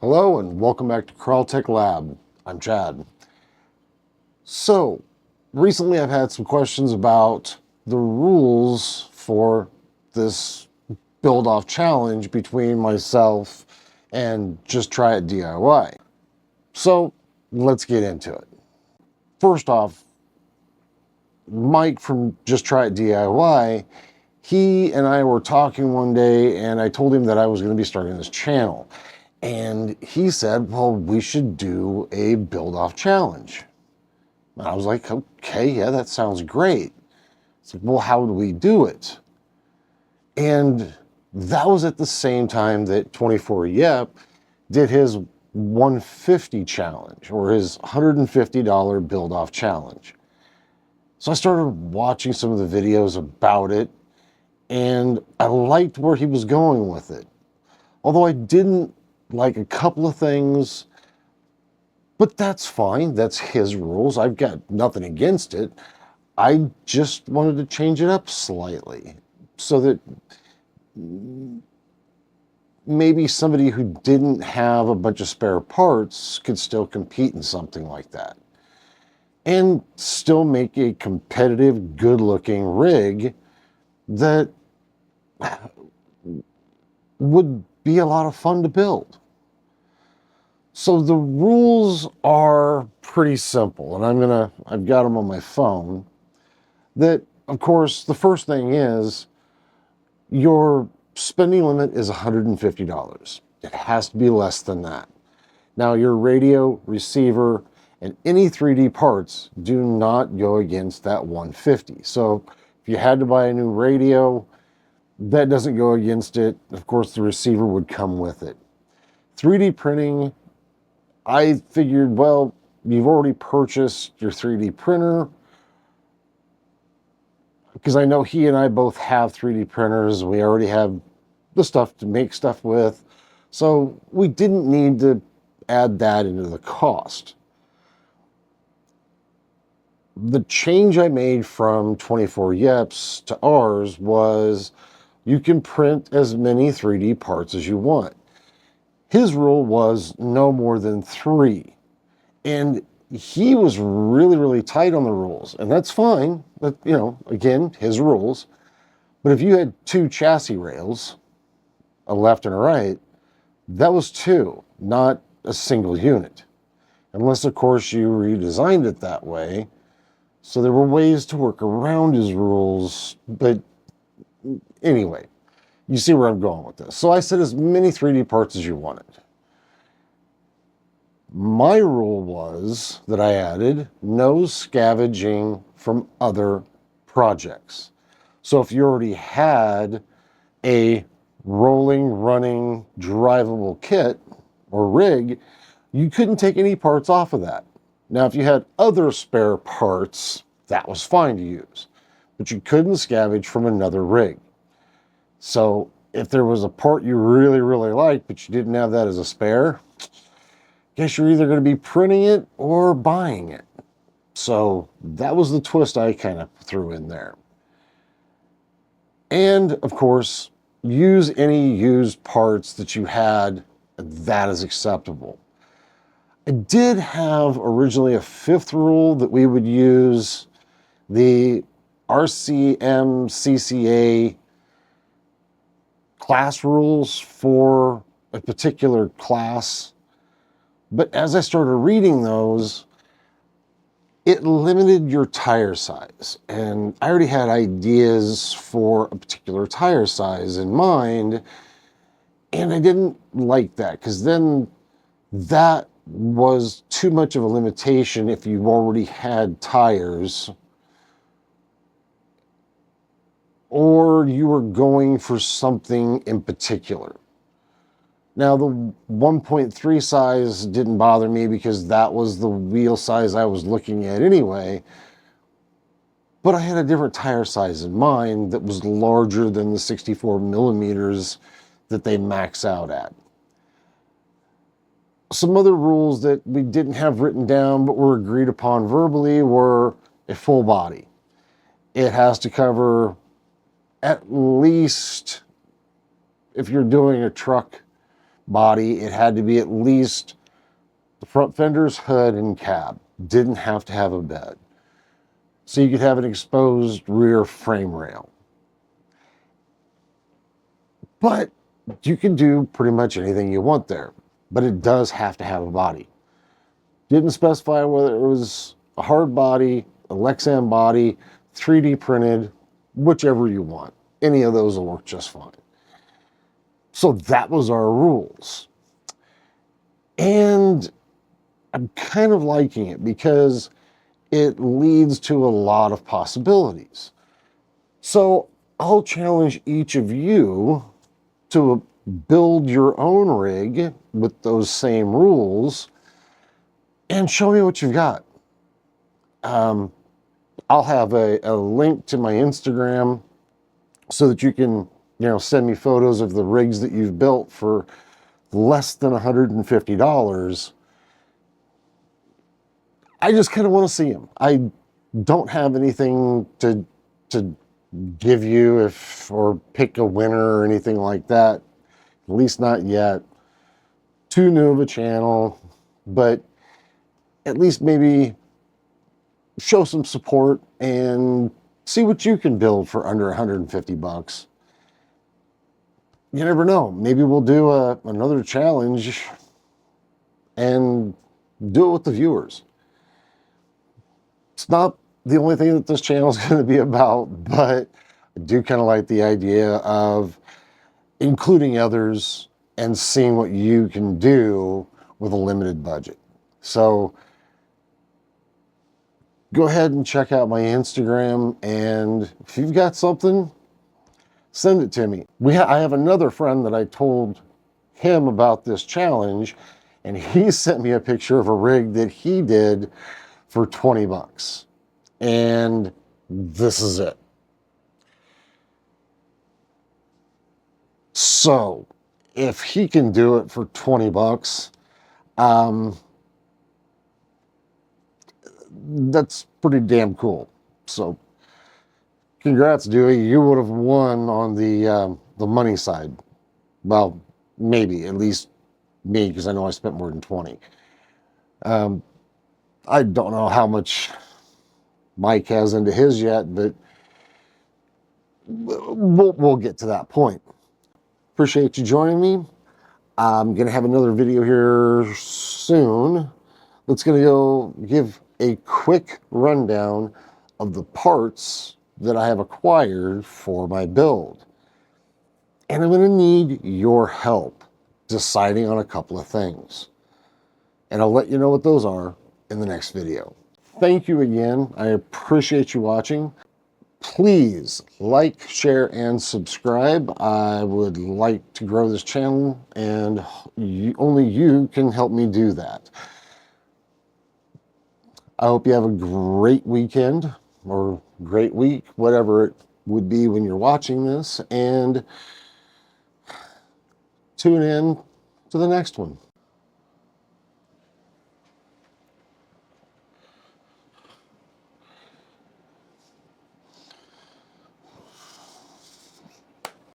Hello and welcome back to Crawltech Lab. I'm Chad. So, recently I've had some questions about the rules for this build-off challenge between myself and Just Try It DIY. So, let's get into it. First off, Mike from Just Try It DIY, he and I were talking one day and I told him that I was going to be starting this channel. And he said, well, we should do a build-off challenge. And I was like, okay, yeah, that sounds great. It's like, well, how do we do it? And that was at the same time that 24YEP did his 150 challenge, or his $150 build-off challenge. So I started watching some of the videos about it, and I liked where he was going with it. Although I didn't like a couple of things, but that's fine. That's his rules. I've got nothing against it. I just wanted to change it up slightly so that maybe somebody who didn't have a bunch of spare parts could still compete in something like that and still make a competitive, good-looking rig that would be a lot of fun to build. So the rules are pretty simple, and I've got them on my phone. That, of course, the first thing is your spending limit is $150. It has to be less than that. Now, your radio, receiver, and any 3D parts do not go against that $150. So if you had to buy a new radio, that doesn't go against it. Of course, the receiver would come with it. 3D printing, I figured, well, you've already purchased your 3D printer, because I know he and I both have 3D printers. We already have the stuff to make stuff with. So we didn't need to add that into the cost. The change I made from 24YEP's to ours was you can print as many 3D parts as you want. His rule was no more than 3. And he was really, really tight on the rules. And that's fine. But, you know, again, his rules. But if you had 2 chassis rails, a left and a right, that was 2, not a single unit. Unless, of course, you redesigned it that way. So there were ways to work around his rules. But anyway, you see where I'm going with this. So I said as many 3D parts as you wanted. My rule was that I added no scavenging from other projects. So if you already had a rolling, running, drivable kit or rig, you couldn't take any parts off of that. Now, if you had other spare parts, that was fine to use, but you couldn't scavenge from another rig. So if there was a part you really, really liked, but you didn't have that as a spare, guess you're either going to be printing it or buying it. So that was the twist I kind of threw in there. And of course, use any used parts that you had. That is acceptable. I did have originally a 5th rule that we would use the RCMCCA class rules for a particular class. But as I started reading those, it limited your tire size. And I already had ideas for a particular tire size in mind. And I didn't like that, because then that was too much of a limitation if you already had tires, or you were going for something in particular. Now, the 1.3 size didn't bother me because that was the wheel size I was looking at anyway. But I had a different tire size in mind that was larger than the 64 millimeters that they max out at. Some other rules that we didn't have written down but were agreed upon verbally were a full body. It has to cover at least, if you're doing a truck, body. It had to be at least the front fenders, hood, and cab. Didn't have to have a bed. So you could have an exposed rear frame rail. But you can do pretty much anything you want there. But it does have to have a body. Didn't specify whether it was a hard body, a Lexan body, 3D printed, whichever you want. Any of those will work just fine. So that was our rules. And I'm kind of liking it because it leads to a lot of possibilities. So I'll challenge each of you to build your own rig with those same rules and show me what you've got. I'll have a link to my Instagram so that you can, send me photos of the rigs that you've built for less than $150. I just kind of want to see them. I don't have anything to give you or pick a winner or anything like that. At least not yet. Too new of a channel, but at least maybe show some support and see what you can build for under $150. You never know. Maybe we'll do another challenge and do it with the viewers. It's not the only thing that this channel is going to be about, but I do kind of like the idea of including others and seeing what you can do with a limited budget. So go ahead and check out my Instagram, and if you've got something, send it to me. I have another friend that I told him about this challenge, and he sent me a picture of a rig that he did for $20. And this is it. So if he can do it for $20, that's pretty damn cool. So congrats, Dewey. You would have won on the money side. Well, maybe, at least me, because I know I spent more than 20. I don't know how much Mike has into his yet, but we'll get to that point. Appreciate you joining me. I'm going to have another video here soon. That's going to go give a quick rundown of the parts that I have acquired for my build. And I'm going to need your help deciding on a couple of things. And I'll let you know what those are in the next video. Thank you again. I appreciate you watching. Please like, share, and subscribe. I would like to grow this channel, and only you can help me do that. I hope you have a great weekend or great week, whatever it would be when you're watching this, and tune in to the next one.